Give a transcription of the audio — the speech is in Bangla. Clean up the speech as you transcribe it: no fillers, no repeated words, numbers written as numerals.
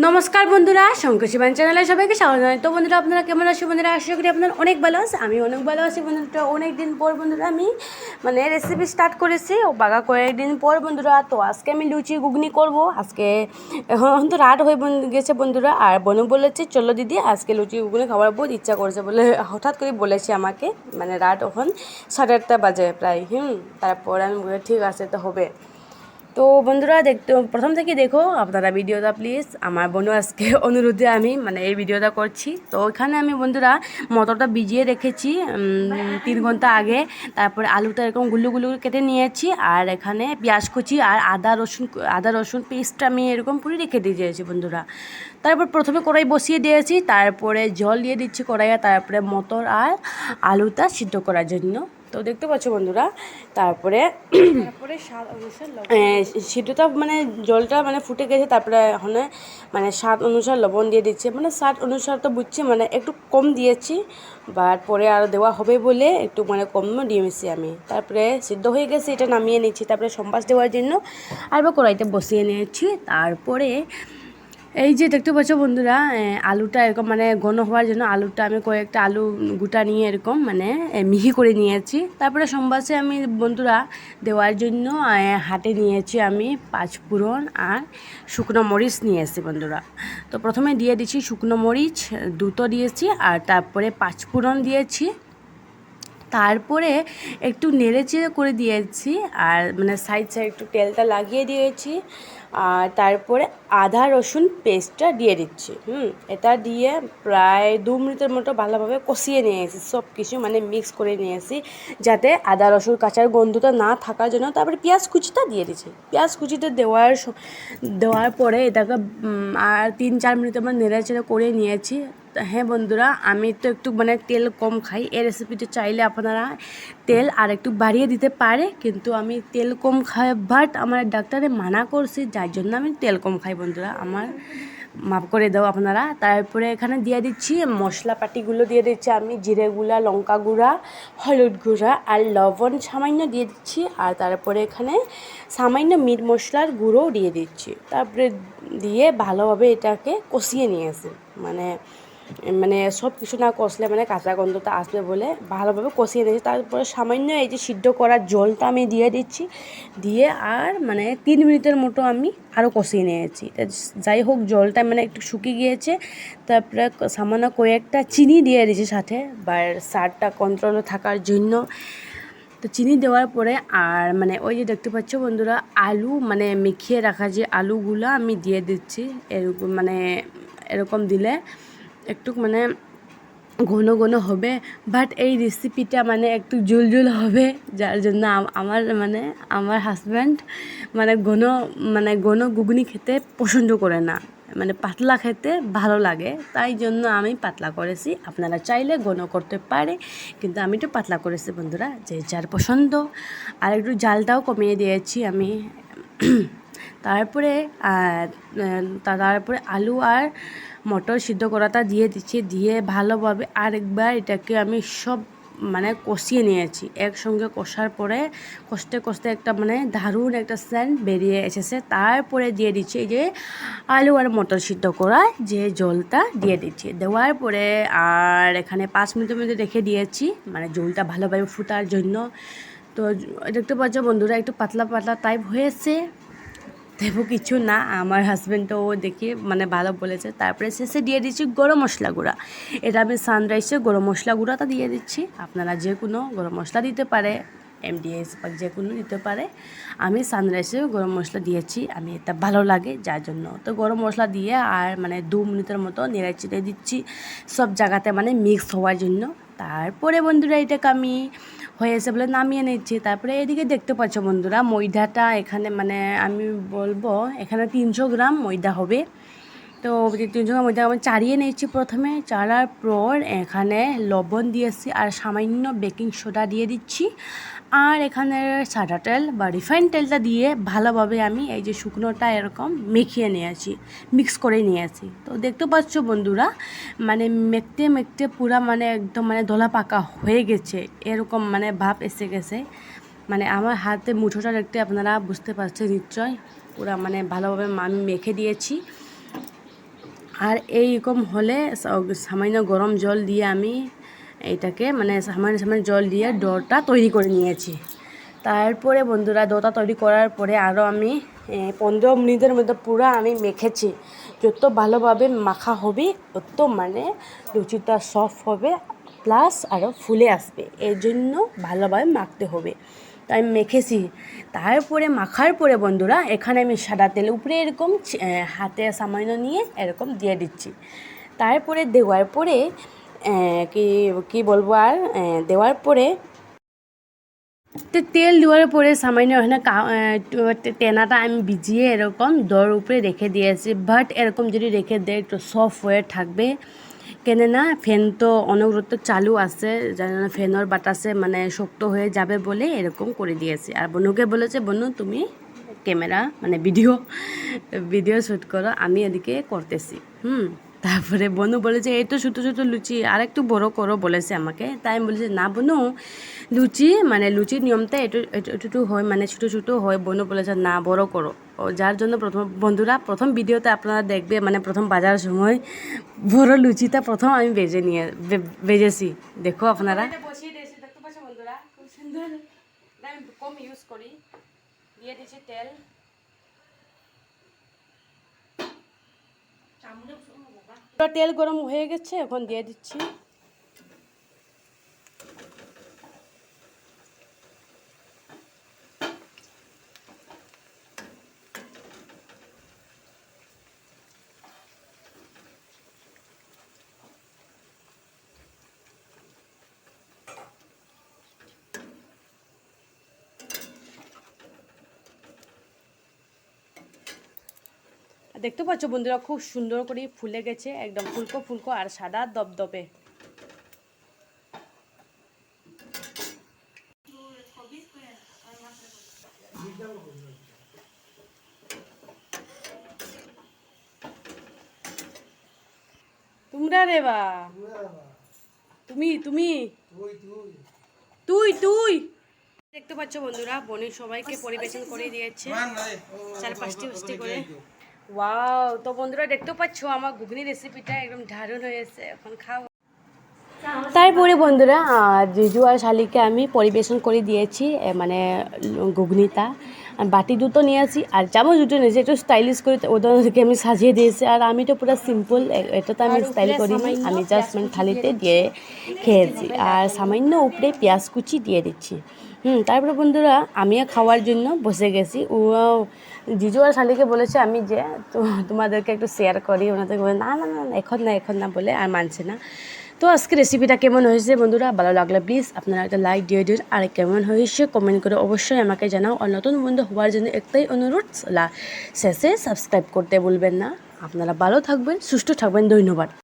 নমস্কার বন্ধুরা, শঙ্কর শিবান চ্যানেলে সবাইকে স্বাগত জানাই। তো বন্ধুরা, আপনারা কেমন আছো? বন্ধুরা, আশা করি আপনারা অনেক ভালো আছে। আমি অনেক ভালো আছি বন্ধুরা। অনেক দিন পর বন্ধুরা আমি রেসিপি স্টার্ট করেছি কয়েকদিন পর বন্ধুরা। তো আজকে আমি লুচি ঘুগনি করব। আজকে এখন তো রাত হয়ে গেছে বন্ধুরা, আর বোনও বলেছে চলো দিদি আজকে লুচি ঘুগনি খাবার বহুত ইচ্ছা করেছে বলে হঠাৎ করে বলেছে আমাকে। রাত এখন 8:30 বাজে প্রায়। তারপর আমি বলে ঠিক আছে, তো হবে। তো বন্ধুরা, দেখতে প্রথম থেকে দেখো আপনারা ভিডিওটা প্লিজ। আমার বোনও আজকে অনুরোধে আমি এই ভিডিওটা করছি। তো ওইখানে আমি বন্ধুরা মটরটা ভিজিয়ে রেখেছি 3 ঘন্টা আগে। তারপরে আলুটা এরকম গুলো গুলো কেটে নিয়েছি, আর এখানে পেঁয়াজ কুচি আর আদা রসুন পেস্টটা আমি এরকম করে রেখে দিয়েছি বন্ধুরা। তারপর প্রথমে কড়াই বসিয়ে দিয়েছি, তারপরে জল দিয়ে দিচ্ছি কড়াইয়ে, তারপরে মটর আর আলুটা সিদ্ধ করার জন্য। তো দেখতে পাচ্ছ বন্ধুরা, তারপরে সিদ্ধটা জলটা ফুটে গেছে। তারপরে ওখানে স্বাদ অনুসার লবণ দিয়ে দিচ্ছে, স্বাদ অনুসার তো বুঝছি একটু কম দিয়েছি, বাট পরে আরও দেওয়া হবে বলে একটু কম দিয়েছি আমি। তারপরে সিদ্ধ হয়ে গেছে, এটা নামিয়ে নিচ্ছি। তারপরে সম্বাস দেওয়ার জন্য আরও কড়াইতে বসিয়ে নিয়েছি। তারপরে এই যে দেখতে পাচ্ছ বন্ধুরা, আলুটা এরকম ঘন হওয়ার জন্য আলুটা আমি কয়েকটা আলু গোটা নিয়ে এরকম মিহি করে নিয়েছি। তারপরে সম্বাসে আমি বন্ধুরা দেওয়ার জন্য হাতে নিয়েছি আমি 5 ফোড়ন আর শুকনো মরিচ নিয়েছি বন্ধুরা। তো প্রথমে দিয়ে দিচ্ছি শুকনো মরিচ দুটো দিয়েছি, আর তারপরে 5 ফোড়ন দিয়েছি। তারপরে একটু নেড়েচেড়ে করে দিয়েছি, আর সাইড একটু তেলটা লাগিয়ে দিয়েছি। আর তারপরে আদা রসুন পেস্টটা দিয়ে দিচ্ছি। এটা দিয়ে প্রায় 2 মিনিটের মতো ভালোভাবে কষিয়ে নিয়েছি, সব কিছু মিক্স করে নিয়েছি, যাতে আদা রসুন কাঁচার গন্ধটা না থাকার জন্য। তারপরে পেঁয়াজ কুচিটা দিয়ে দিচ্ছি। পেঁয়াজ কুচিটা দেওয়ার পরে এটাকে আর 3-4 মিনিটের মতো নেড়েচেড়ে করে নিয়েছি। হ্যাঁ বন্ধুরা, আমি তো একটু তেল কম খাই। এই রেসিপিটা চাইলে আপনারা তেল আর একটু বাড়িয়ে দিতে পারে, কিন্তু আমি তেল কম খাই, বাট আমার ডাক্তারে মানা করছে, যার জন্য আমি তেল কম খাই বন্ধুরা। আমার মাফ করে দাও আপনারা। তারপরে এখানে দিয়ে দিচ্ছি মশলাপাতিগুলো দিয়ে দিচ্ছি আমি, জিরে গুঁড়া, লঙ্কা গুঁড়া, হলুদ গুঁড়া আর লবণ সামান্য দিয়ে দিচ্ছি। আর তারপরে এখানে সামান্য মিট মশলার গুঁড়োও দিয়ে দিচ্ছি। তারপরে দিয়ে ভালোভাবে এটাকে কষিয়ে নিয়েছি। সব কিছু না কষলে কাঁচা গন্ধটা আসবে বলে ভালোভাবে কষিয়ে দিয়েছি। তারপরে সামান্য এই যে সিদ্ধ করার জলটা আমি দিয়ে দিচ্ছি, দিয়ে আর 3 মিনিটের মতো আমি আরও কষিয়ে নিয়েছি। যাই হোক, জলটা একটু শুকিয়ে গিয়েছে। তারপরে সামান্য কয়েকটা চিনি দিয়ে দিয়েছি সাথে, বা স্বাদটা কন্ট্রোলে থাকার জন্য। তো চিনি দেওয়ার পরে আর ওই যে দেখতে পাচ্ছ বন্ধুরা, আলু মেখিয়ে রাখা যে আলুগুলো আমি দিয়ে দিচ্ছি। এরকম এরকম দিলে একটু ঘন ঘন হবে, বাট এই রেসিপিটা একটু ঝুল হবে, যার জন্য আমার আমার হাজব্যান্ড ঘন ঘন ঘুগনি খেতে পছন্দ করে না, পাতলা খেতে ভালো লাগে। তাই জন্য আমি পাতলা করেছি। আপনারা চাইলে ঘন করতে পারে, কিন্তু আমি একটু পাতলা করেছি বন্ধুরা, যে যার পছন্দ। আর একটু জালটাও কমিয়ে দিয়েছি আমি। তারপরে আলু আর মটর সিদ্ধ করাটা দিয়ে দিচ্ছি, দিয়ে ভালোভাবে আরেকবার এটাকে আমি সব কষিয়ে নিয়েছি। একসঙ্গে কষার পরে কষতে কষতে একটা দারুণ একটা সেন্ট বেরিয়ে এসেছে। তারপরে দিয়ে দিচ্ছি এই যে আলু আর মটর সিদ্ধ করা যে জলটা দিয়ে দিচ্ছি। দেওয়ার পরে আর এখানে 5 মিনিটের মধ্যে রেখে দিয়েছি, জলটা ভালোভাবে ফুটার জন্য। তো দেখতে পাচ্ছ বন্ধুরা, একটু পাতলা পাতলা টাইপ হয়েছে, দেবো কিছু না। আমার হাজব্যান্ডও দেখে ভালো বলেছে। তারপরে শেষে দিয়ে দিচ্ছি গরম মশলা গুঁড়া। এটা আমি সানরাইসের গরম মশলা গুঁড়াটা দিয়ে দিচ্ছি। আপনারা যে কোনো গরম মশলা দিতে পারে, MDS বা যে কোনো দিতে পারে। আমি সানরাইসের গরম মশলা দিয়েছি, আমি এটা ভালো লাগে যার জন্য। তো গরম মশলা দিয়ে আর 2 মিনিটের মতো নেড়ে চেড়ে দিচ্ছি, সব জায়গাতে মিক্স হওয়ার জন্য। তারপরে বন্ধুরা এটাকে আমি হয়েছে বলে নামিয়ে নিচ্ছি। তারপরে এদিকে দেখতে পাচ্ছ বন্ধুরা, ময়দাটা এখানে আমি বলবো এখানে 300 গ্রাম ময়দা হবে। তো 300 গ্রাম ময়দা আমি চাড়িয়ে নিচ্ছি। প্রথমে চাড়ার পর এখানে লবণ দিয়েছি, আর সামান্য বেকিং সোডা দিয়ে দিচ্ছি। আর এখানে সাদা তেল বা রিফাইন্ড তেলটা দিয়ে ভালোভাবে আমি এই যে শুকনোটা এরকম মেখিয়ে নিয়েছি, মিক্স করে নিয়েছি। তো দেখতে পাচ্ছ বন্ধুরা, মেখতে মেখতে পুরা একদম দলা পাকা হয়ে গেছে, এরকম ভাব এসে গেছে। আমার হাতে মুঠোটা দেখতে আপনারা বুঝতে পারছেন নিশ্চয়, পুরা ভালোভাবে আমি মেখে দিয়েছি। আর এইরকম হলে সামান্য গরম জল দিয়ে আমি এইটাকে মানে সামান্য সামান্য জল দিয়ে ডোটা তৈরি করে নিয়েছি। তারপরে বন্ধুরা ডোটা তৈরি করার পরে আরও আমি 15 মিনিটের মধ্যে পুরো আমি মেখেছি। যত ভালোভাবে মাখা হবে তত মানে লুচিটা সফট হবে, প্লাস আরও ফুলে আসবে। এর জন্য ভালোভাবে মাখতে হবে। তাই মেখেছি। তারপরে মাখার পরে বন্ধুরা এখানে আমি সাদা তেল উপরে এরকম হাতে সামান্য নিয়ে এরকম দিয়ে দিচ্ছি। তারপরে দেওয়ার পরে কি বলবো আর দেওয়ার পরে তো তেল দেওয়ার পরে সামান্য এখানে টেনাটা আমি ভিজিয়ে এরকম ডোর উপরে রেখে দিয়েছি। বাট এরকম যদি রেখে দেয় একটু সফট হয়ে থাকবে, কেননা ফ্যান তো অনবরত চালু আছে, যেন ফ্যানের বাতাসে মানে শক্ত হয়ে যাবে বলে এরকম করে দিয়েছি। আর বনুকে বলেছে, বনু তুমি ক্যামেরা মানে ভিডিও শ্যুট করো, আমি এদিকে করতেছি। তারপরে বনু বলেছে এই তো ছোটো ছোটো লুচি, আর একটু বড়ো করো বলেছে আমাকে। তাই আমি বলেছি না বনু, লুচির নিয়মটা একটু হয় মানে ছোটো ছোটো হয়। বনু বলেছে না বড়ো করো। ও যার জন্য বন্ধুরা প্রথম ভিডিওতে আপনারা দেখবে মানে প্রথম বাজার সময় বড়ো লুচিটা প্রথম আমি ভেজেছি। দেখো আপনারা বসিয়ে দিয়েছি, দেখতে পাচ্ছ বন্ধুরা খুব সুন্দর। আমি কম ইউজ করি, দিয়ে দিয়েছি তেল। তেল গরম হয়ে গেছে, এখন দিয়ে দিচ্ছি দেখতে পাচ্ছ বন্ধুরা খুব সুন্দর করে ফুলে গেছে, একদম ফুলকো ফুলকো আর সাদা দবদবে। তোমরা রে বা তুমি তুমি তুই তুই দেখতে পাচ্ছ বন্ধুরা বোনের সবাইকে পরিবেশন করে দিয়েছে 4-5টি করে। ওয়াও, তো বন্ধুরা দেখতে পাচ্ছ আমার ঘুগনি রেসিপিটা একদম দারুণ হয়েছে, এখন খাও। তারপরে বন্ধুরা জিজু আর শালিকে আমি পরিবেশন করে দিয়েছি মানে ঘুগনিটা। বাটি দুটো নিয়েছি আর চামচ দুটো নিয়েছি, একটু স্টাইলিশ করে ওদেরকে আমি সাজিয়ে দিয়েছি। আর আমি তো পুরো সিম্পল, এটা তো আমি স্টাইল করিনি, আমি জাস্ট মানে থালিতে দিয়ে খেয়েছি। আর সামান্য উপরে পেঁয়াজ কুচি দিয়ে দিচ্ছি। তারপরে বন্ধুরা আমিও খাওয়ার জন্য বসে গেছি। ও জিজু আর শালিকে বলেছে আমি যে তো তোমাদেরকে একটু শেয়ার করি, ওনাদেরকে বলে না না না এখন না বলে আর মানছে না। তো আজকে রেসিপিটা কেমন হয়েছে বন্ধুরা, ভালো লাগলে প্লিজ আপনারা একটা লাইক দিয়ে দিন। আর কেমন হয়েছে কমেন্ট করে অবশ্যই আমাকে জানাও। আর নতুন বন্ধু হওয়ার জন্য একটাই অনুরোধ, শেষে সাবস্ক্রাইব করতে ভুলবেন না। আপনারা ভালো থাকবেন, সুস্থ থাকবেন, ধন্যবাদ।